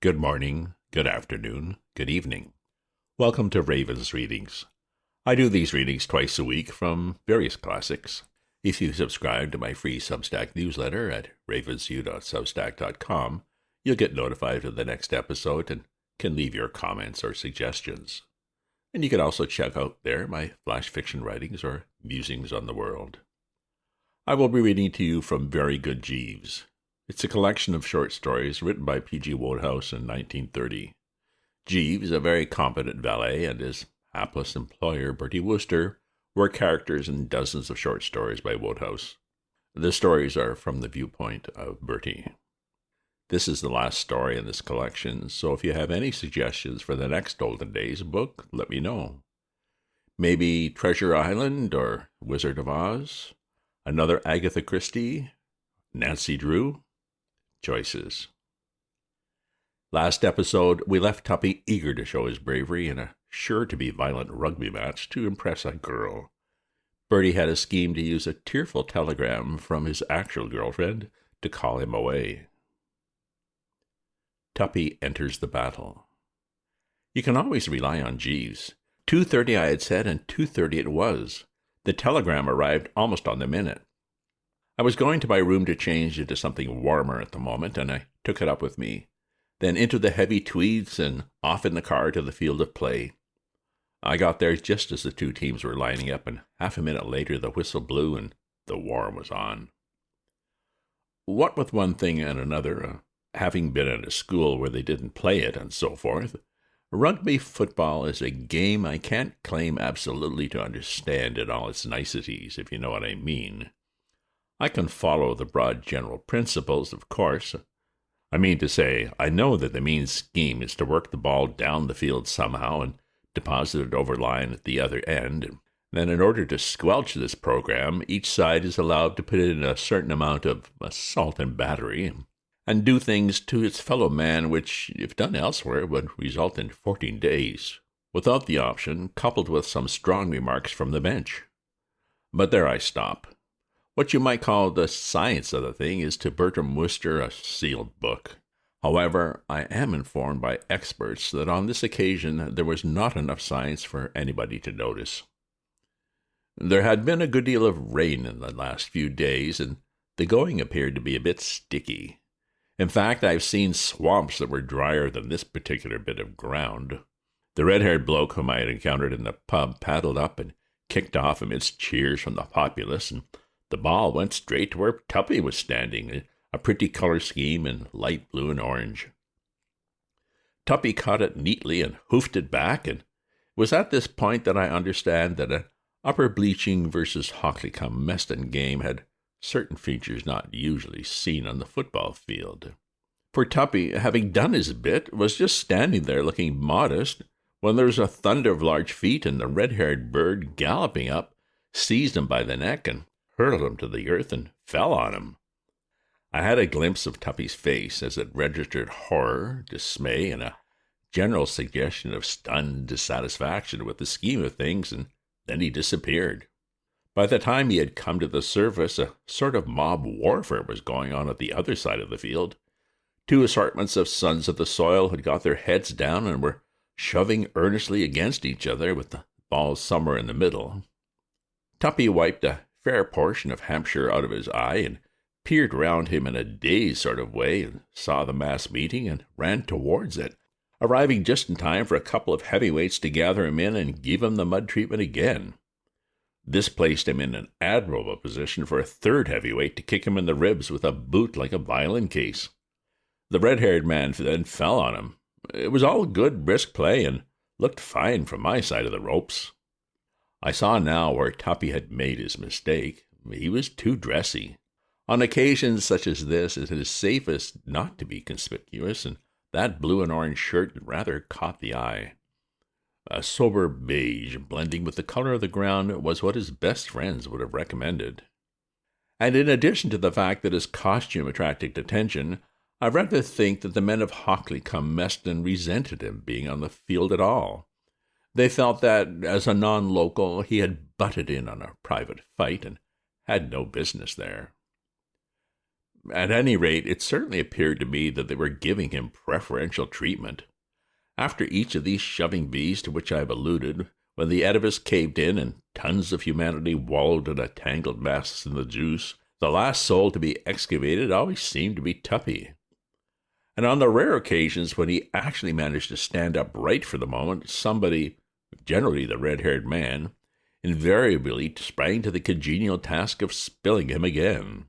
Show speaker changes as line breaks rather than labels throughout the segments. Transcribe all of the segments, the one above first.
Good morning, good afternoon, good evening. Welcome to Raven's Readings. I do these readings twice a week from various classics. If you subscribe to my free Substack newsletter at ravensview.substack.com, you'll get notified of the next episode and can leave your comments or suggestions. And you can also check out there my flash fiction writings or musings on the world. I will be reading to you from Very Good Jeeves. It's a collection of short stories written by P.G. Wodehouse in 1930. Jeeves, a very competent valet, and his hapless employer, Bertie Wooster, were characters in dozens of short stories by Wodehouse. The stories are from the viewpoint of Bertie. This is the last story in this collection, so if you have any suggestions for the next Olden Days book, let me know. Maybe Treasure Island or Wizard of Oz? Another Agatha Christie? Nancy Drew? Choices. Last episode, we left Tuppy eager to show his bravery in a sure-to-be violent rugby match to impress a girl. Bertie had a scheme to use a tearful telegram from his actual girlfriend to call him away. Tuppy enters the battle. You can always rely on Jeeves. 2:30 I had said, and 2:30 it was. The telegram arrived almost on the minute. I was going to my room to change into something warmer at the moment, and I took it up with me, then into the heavy tweeds and off in the car to the field of play. I got there just as the two teams were lining up, and half a minute later the whistle blew and the war was on. What with one thing and another, having been at a school where they didn't play it and so forth, rugby football is a game I can't claim absolutely to understand in all its niceties, if you know what I mean. I can follow the broad general principles, of course. I mean to say, I know that the main scheme is to work the ball down the field somehow and deposit it over line at the other end. And then in order to squelch this program, each side is allowed to put in a certain amount of assault and battery and do things to its fellow man which, if done elsewhere, would result in 14 days, without the option, coupled with some strong remarks from the bench. But there I stop. What you might call the science of the thing is to Bertie Wooster a sealed book. However, I am informed by experts that on this occasion there was not enough science for anybody to notice. There had been a good deal of rain in the last few days, and the going appeared to be a bit sticky. In fact, I've seen swamps that were drier than this particular bit of ground. The red-haired bloke whom I had encountered in the pub paddled up and kicked off amidst cheers from the populace, and the ball went straight to where Tuppy was standing, a pretty color scheme in light blue and orange. Tuppy caught it neatly and hoofed it back, and it was at this point that I understand that an Upper Bleaching versus Hockley-cum-Meston game had certain features not usually seen on the football field. For Tuppy, having done his bit, was just standing there looking modest when there was a thunder of large feet and the red-haired bird galloping up, seized him by the neck and hurled him to the earth and fell on him. I had a glimpse of Tuppy's face as it registered horror, dismay, and a general suggestion of stunned dissatisfaction with the scheme of things, and then he disappeared. By the time he had come to the surface, a sort of mob warfare was going on at the other side of the field. Two assortments of sons of the soil had got their heads down and were shoving earnestly against each other with the ball somewhere in the middle. Tuppy wiped a fair portion of Hampshire out of his eye and peered round him in a dazed sort of way and saw the mass meeting and ran towards it, arriving just in time for a couple of heavyweights to gather him in and give him the mud treatment again. This placed him in an admirable position for a third heavyweight to kick him in the ribs with a boot like a violin case. The red-haired man then fell on him. It was all good, brisk play and looked fine from my side of the ropes. I saw now where Tuppy had made his mistake. He was too dressy. On occasions such as this, it is safest not to be conspicuous, and that blue and orange shirt rather caught the eye. A sober beige blending with the color of the ground was what his best friends would have recommended. And in addition to the fact that his costume attracted attention, I rather think that the men of Hockley-cum-Meston resented him being on the field at all. They felt that, as a non-local, he had butted in on a private fight and had no business there. At any rate, it certainly appeared to me that they were giving him preferential treatment. After each of these shoving bees to which I have alluded, when the edifice caved in and tons of humanity wallowed in a tangled mess in the juice, the last soul to be excavated always seemed to be Tuppy. And on the rare occasions when he actually managed to stand upright for the moment, somebody, generally the red-haired man, invariably sprang to the congenial task of spilling him again.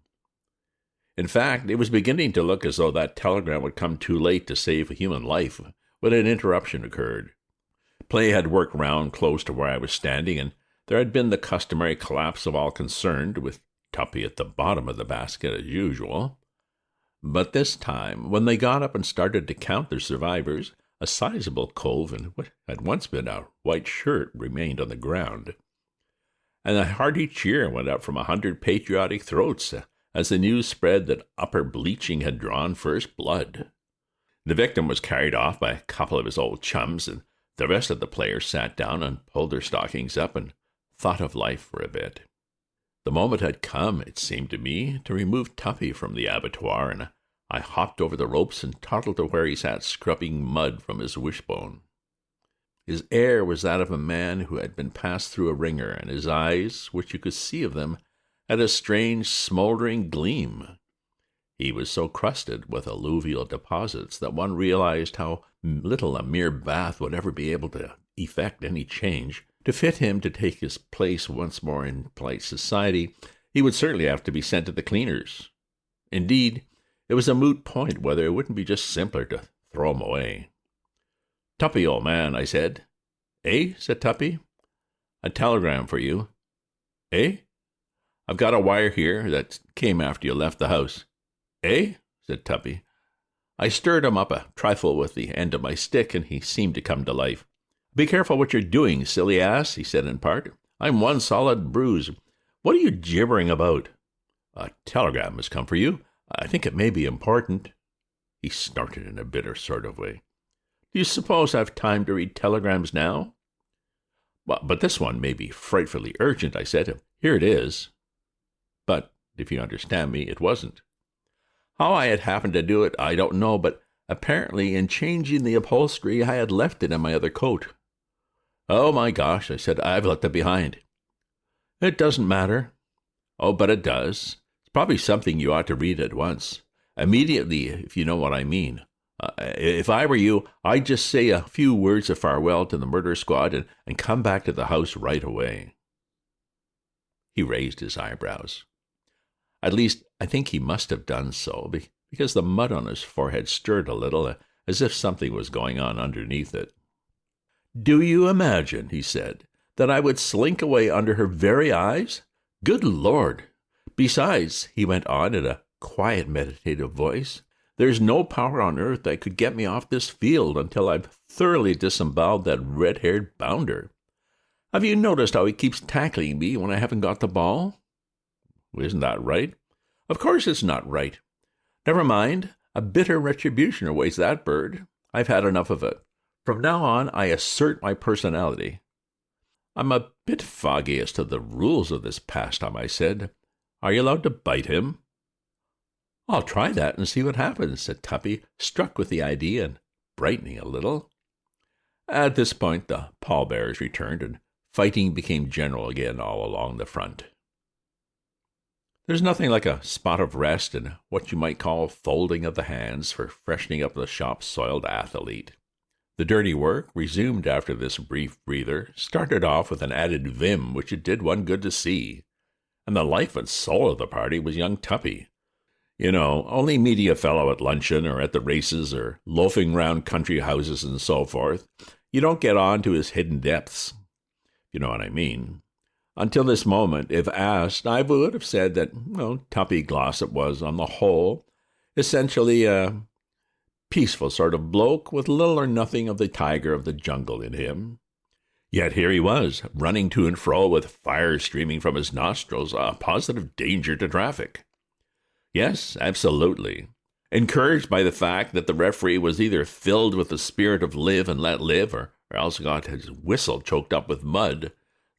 In fact, it was beginning to look as though that telegram would come too late to save a human life when an interruption occurred. Play had worked round close to where I was standing, and there had been the customary collapse of all concerned, with Tuppy at the bottom of the basket as usual. But this time, when they got up and started to count their survivors, a sizable cove in what had once been a white shirt remained on the ground, and a hearty cheer went up from 100 patriotic throats as the news spread that upper bleaching had drawn first blood. The victim was carried off by a couple of his old chums, and the rest of the players sat down and pulled their stockings up and thought of life for a bit. The moment had come, it seemed to me, to remove Tuppy from the abattoir, and I hopped over the ropes and toddled to where he sat scrubbing mud from his wishbone. His air was that of a man who had been passed through a wringer, and his eyes, which you could see of them, had a strange smouldering gleam. He was so crusted with alluvial deposits that one realized how little a mere bath would ever be able to effect any change. To fit him to take his place once more in polite society, he would certainly have to be sent to the cleaners. Indeed, it was a moot point whether it wouldn't be just simpler to throw him away. "Tuppy, old man," I said. "Eh?" said Tuppy. "A telegram for you." "Eh?" "I've got a wire here that came after you left the house." "Eh?" said Tuppy. I stirred him up a trifle with the end of my stick, and he seemed to come to life. "Be careful what you're doing, silly ass," he said in part. "I'm one solid bruise. What are you gibbering about?" "A telegram has come for you. I think it may be important." He snorted in a bitter sort of way. "Do you suppose I've time to read telegrams now?" But this one may be frightfully urgent," I said. "Here it is." But, if you understand me, it wasn't. How I had happened to do it, I don't know, but apparently in changing the upholstery I had left it in my other coat. "Oh, my gosh," I said, "I've left it behind." "It doesn't matter." "Oh, but it does. It's probably something you ought to read at once. Immediately, if you know what I mean. If I were you, I'd just say a few words of farewell to the murder squad and come back to the house right away." He raised his eyebrows. At least, I think he must have done so, because the mud on his forehead stirred a little, as if something was going on underneath it. "Do you imagine," he said, "that I would slink away under her very eyes? Good Lord! Besides," he went on in a quiet, meditative voice, "there's no power on earth that could get me off this field until I've thoroughly disemboweled that red-haired bounder. Have you noticed how he keeps tackling me when I haven't got the ball?" "Isn't that right?" "Of course it's not right. Never mind. A bitter retribution awaits that bird. I've had enough of it. From now on, I assert my personality." "I'm a bit foggy as to the rules of this pastime," I said. "Are you allowed to bite him?" "I'll try that and see what happens," said Tuppy, struck with the idea and brightening a little. At this point, the pallbearers returned, and fighting became general again all along the front. There's nothing like a spot of rest and what you might call folding of the hands for freshening up the shop-soiled athlete. The dirty work, resumed after this brief breather, started off with an added vim which it did one good to see. And the life and soul of the party was young Tuppy. You know, only meeting a fellow at luncheon or at the races or loafing round country houses and so forth, you don't get on to his hidden depths. You know what I mean. Until this moment, if asked, I would have said that, Tuppy Glossop was, on the whole, essentially a peaceful sort of bloke with little or nothing of the tiger of the jungle in him. Yet here he was, running to and fro with fire streaming from his nostrils, a positive danger to traffic. Yes, absolutely. Encouraged by the fact that the referee was either filled with the spirit of live and let live, or else got his whistle choked up with mud,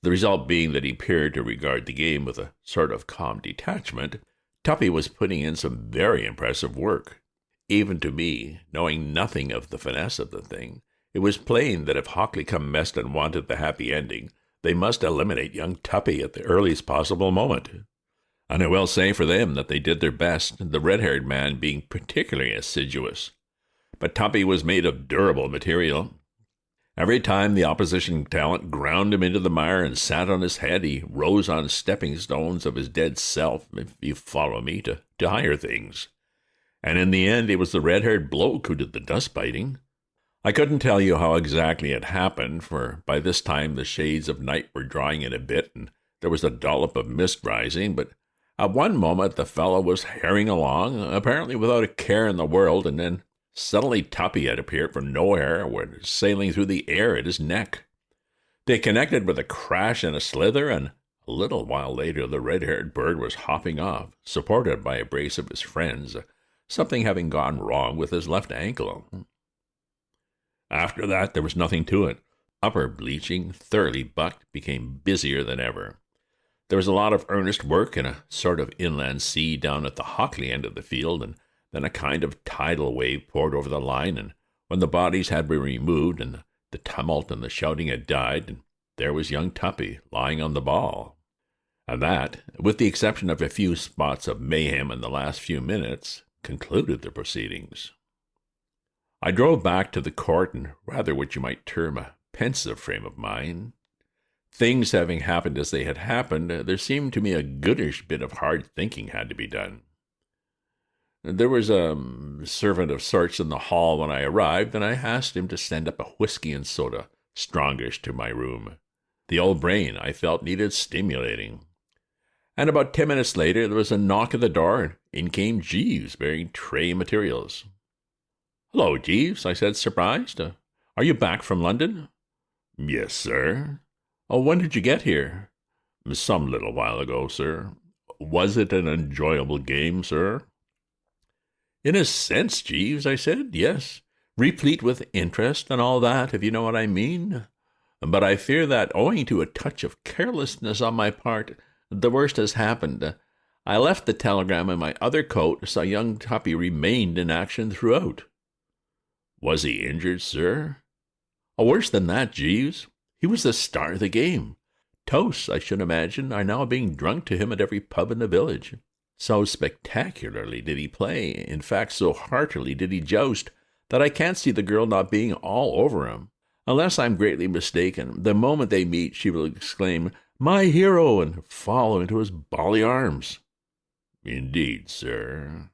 the result being that he appeared to regard the game with a sort of calm detachment, Tuppy was putting in some very impressive work. Even to me, knowing nothing of the finesse of the thing, it was plain that if Hockley cum Meston wanted the happy ending, they must eliminate young Tuppy at the earliest possible moment. And I will say for them that they did their best, the red-haired man being particularly assiduous. But Tuppy was made of durable material. Every time the opposition talent ground him into the mire and sat on his head, he rose on stepping stones of his dead self, if you follow me, to higher things. And in the end, it was the red-haired bloke who did the dust-biting. I couldn't tell you how exactly it happened, for by this time the shades of night were drawing in a bit, and there was a dollop of mist rising, but at one moment the fellow was herring along, apparently without a care in the world, and then suddenly Tuppy had appeared from nowhere, went sailing through the air at his neck. They connected with a crash and a slither, and a little while later the red-haired bird was hopping off, supported by a brace of his friends, something having gone wrong with his left ankle. After that, there was nothing to it. Upper bleaching, thoroughly bucked, became busier than ever. There was a lot of earnest work in a sort of inland sea down at the Hockley end of the field, and then a kind of tidal wave poured over the line, and when the bodies had been removed and the tumult and the shouting had died, and there was young Tuppy lying on the ball. And that, with the exception of a few spots of mayhem in the last few minutes, concluded the proceedings. I drove back to the court in rather what you might term a pensive frame of mind. Things having happened as they had happened, there seemed to me a goodish bit of hard thinking had to be done. There was a servant of sorts in the hall when I arrived, and I asked him to send up a whiskey and soda, strongish, to my room. The old brain, I felt, needed stimulating. And about 10 minutes later there was a knock at the door, and in came Jeeves, bearing tray materials. "Hello, Jeeves," I said, surprised. "Are you back from London?" "Yes, sir." "Oh, when did you get here?" "Some little while ago, sir." "Was it an enjoyable game, sir?" "In a sense, Jeeves," I said, "yes. Replete with interest and all that, if you know what I mean. But I fear that, owing to a touch of carelessness on my part, the worst has happened. I left the telegram in my other coat, so young Tuppy remained in action throughout." "Was he injured, sir?" "Oh, worse than that, Jeeves. He was the star of the game. Toasts, I should imagine, are now being drunk to him at every pub in the village. So spectacularly did he play, in fact, so heartily did he joust, that I can't see the girl not being all over him. Unless I'm greatly mistaken, the moment they meet she will exclaim, 'My hero!' and fall into his bally arms." "Indeed, sir."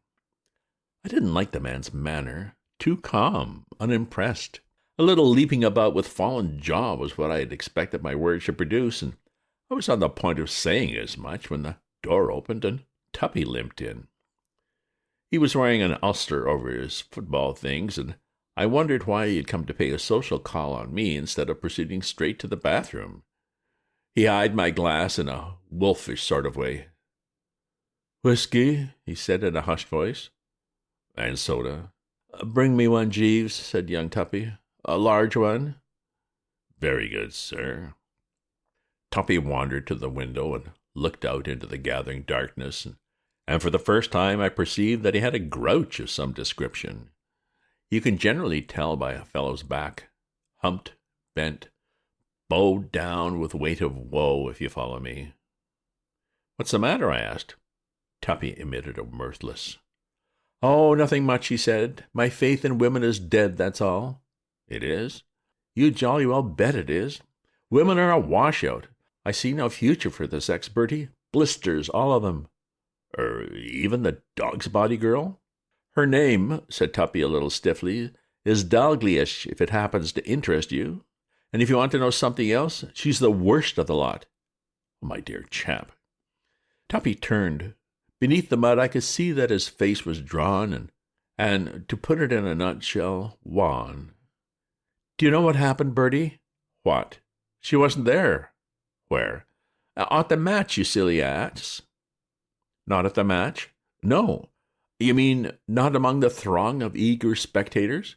I didn't like the man's manner. Too calm, unimpressed. A little leaping about with fallen jaw was what I had expected my words should produce, and I was on the point of saying as much when the door opened and Tuppy limped in. He was wearing an ulster over his football things, and I wondered why he had come to pay a social call on me instead of proceeding straight to the bathroom. He eyed my glass in a wolfish sort of way. "Whiskey," he said in a hushed voice. "And soda." "Bring me one, Jeeves," said young Tuppy. "A large one." "Very good, sir." Tuppy wandered to the window and looked out into the gathering darkness, and for the first time I perceived that he had a grouch of some description. You can generally tell by a fellow's back, humped, bent, bowed down with weight of woe, if you follow me. "What's the matter?" I asked. Tuppy emitted a mirthless. "Oh, nothing much," he said. "My faith in women is dead, that's all." "It is?" "You jolly well bet it is. Women are a washout. I see no future for the sex, Bertie. Blisters, all of them." Even the dog's body girl?" "Her name," said Tuppy a little stiffly, "is Dalglish, if it happens to interest you. And if you want to know something else, she's the worst of the lot." "My dear chap." Tuppy turned. Beneath the mud I could see that his face was drawn and, to put it in a nutshell, wan. "Do you know what happened, Bertie?" "What?" "She wasn't there." "Where?" "At the match, you silly ass." "Not at the match?" "No." "You mean not among the throng of eager spectators?"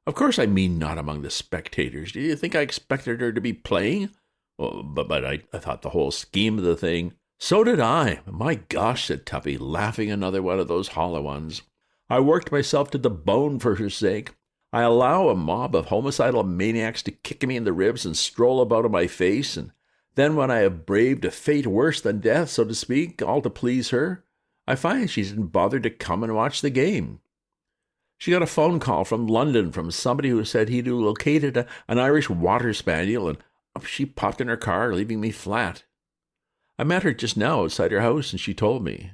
"Of course I mean not among the spectators. Do you think I expected her to be playing?" "But I thought the whole scheme of the thing—" So did I. My gosh, said Tuppy, laughing another one of those hollow ones. I worked myself to the bone for her sake. I allow a mob of homicidal maniacs to kick me in the ribs and stroll about on my face, and then when I have braved a fate worse than death, so to speak, all to please her, I find she didn't bother to come and watch the game. She got a phone call from London from somebody who said he'd located an Irish water spaniel, and up she popped in her car, leaving me flat. I met her just now outside her house, and she told me.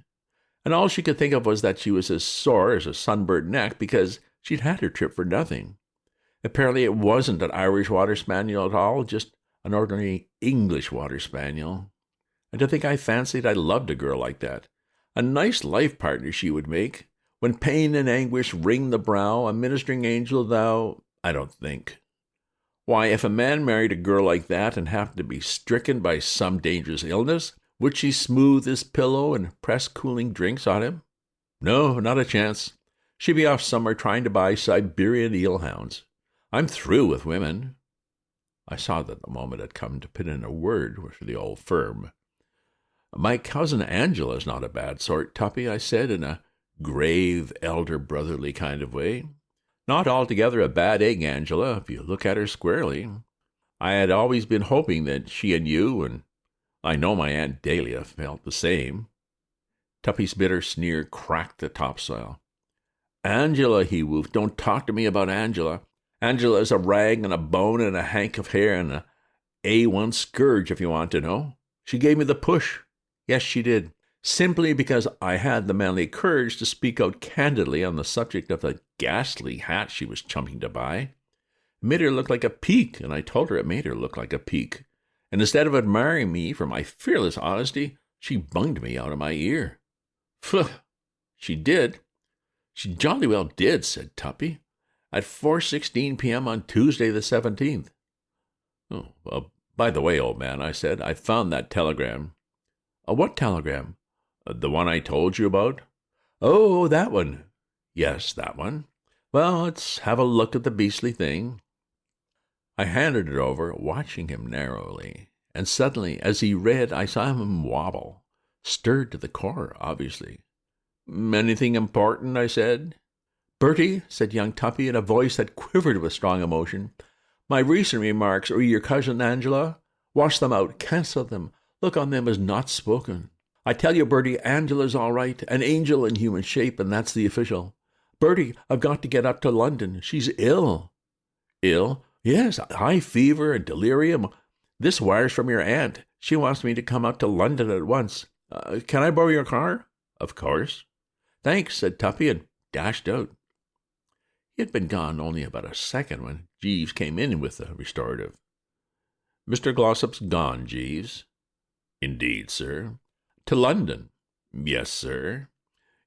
And all she could think of was that she was as sore as a sunburnt neck because she'd had her trip for nothing. Apparently it wasn't an Irish water spaniel at all, just an ordinary English water spaniel. And to think I fancied I loved a girl like that. A nice life partner she would make. When pain and anguish wring the brow, a ministering angel thou, I don't think. Why, if a man married a girl like that and happened to be stricken by some dangerous illness, would she smooth his pillow and press cooling drinks on him? No, not a chance. She'd be off somewhere trying to buy Siberian eelhounds. I'm through with women. I saw that the moment had come to put in a word for the old firm. My cousin Angela's not a bad sort, Tuppy, I said in a grave, elder brotherly kind of way. Not altogether a bad egg, Angela, if you look at her squarely. I had always been hoping that she and you, and I know my Aunt Dahlia, felt the same. Tuppy's bitter sneer cracked the topsoil. Angela, he woofed, don't talk to me about Angela. Angela is a rag and a bone and a hank of hair and a A1 scourge, if you want to know. She gave me the push. Yes, she did. Simply because I had the manly courage to speak out candidly on the subject of the ghastly hat she was chumping to buy. It made her look like a peak, and I told her it made her look like a peak. And instead of admiring me for my fearless honesty, she bunged me out of my ear. Phew, she did. She jolly well did, said Tuppy. At 4:16 p.m. on Tuesday the 17th. Oh, well, by the way, old man, I said, I found that telegram. What telegram? The one I told you about? Oh, that one. Yes, that one. Well, let's have a look at the beastly thing. I handed it over, watching him narrowly, and suddenly, as he read, I saw him wobble, stirred to the core, obviously. Anything important? I said. Bertie, said young Tuppy in a voice that quivered with strong emotion, my recent remarks re your cousin Angela, wash them out, cancel them, look on them as not spoken. I tell you, Bertie, Angela's all right, an angel in human shape, and that's the official. Bertie, I've got to get up to London. She's ill. Ill? Yes, high fever and delirium. This wire's from your aunt. She wants me to come out to London at once. Can I borrow your car? Of course. Thanks, said Tuppy, and dashed out. He had been gone only about a second when Jeeves came in with the restorative. Mr. Glossop's gone, Jeeves. Indeed, sir. To London. Yes, sir.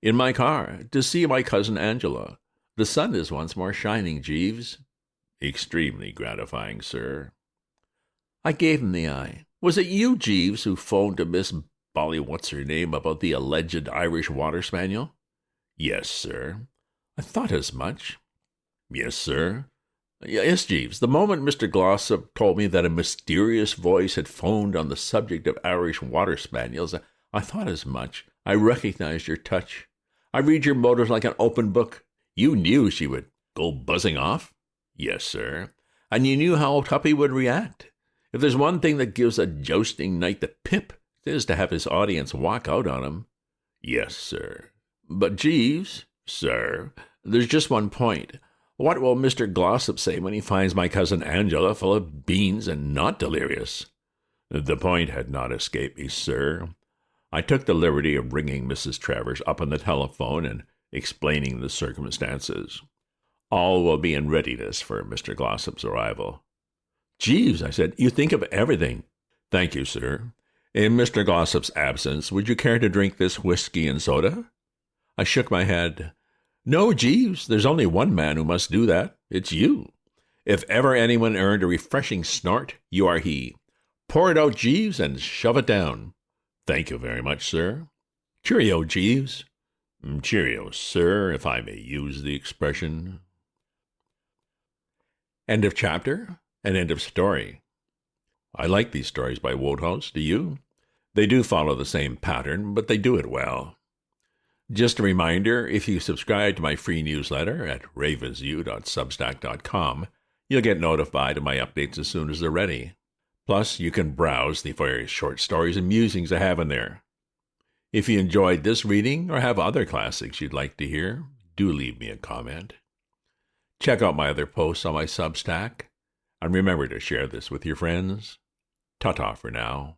In my car, to see my cousin Angela. The sun is once more shining, Jeeves. Extremely gratifying, sir. I gave him the eye. Was it you, Jeeves, who phoned to Miss Bolly-what's-her-name about the alleged Irish water spaniel? Yes, sir. I thought as much. Yes, sir. Yes, Jeeves. The moment Mr. Glossop told me that a mysterious voice had phoned on the subject of Irish water spaniels, I thought as much. I recognized your touch. I read your motives like an open book. You knew she would go buzzing off? Yes, sir. And you knew how Tuppy would react. If there's one thing that gives a jousting knight the pip, it is to have his audience walk out on him. Yes, sir. But, Jeeves, sir, there's just one point. What will Mr. Glossop say when he finds my cousin Angela full of beans and not delirious? The point had not escaped me, sir. I took the liberty of ringing Mrs. Travers up on the telephone and explaining the circumstances. All will be in readiness for Mr. Glossop's arrival. Jeeves, I said, you think of everything. Thank you, sir. In Mr. Glossop's absence, would you care to drink this whiskey and soda? I shook my head. No, Jeeves, there's only one man who must do that. It's you. If ever anyone earned a refreshing snort, you are he. Pour it out, Jeeves, and shove it down. Thank you very much, sir. Cheerio, Jeeves. Cheerio, sir, if I may use the expression. End of chapter and end of story. I like these stories by Wodehouse. Do you? They do follow the same pattern, but they do it well. Just a reminder, if you subscribe to my free newsletter at ravensyou.substack.com, you'll get notified of my updates as soon as they're ready. Plus, you can browse the various short stories and musings I have in there. If you enjoyed this reading or have other classics you'd like to hear, do leave me a comment. Check out my other posts on my Substack, and remember to share this with your friends. Ta-ta for now.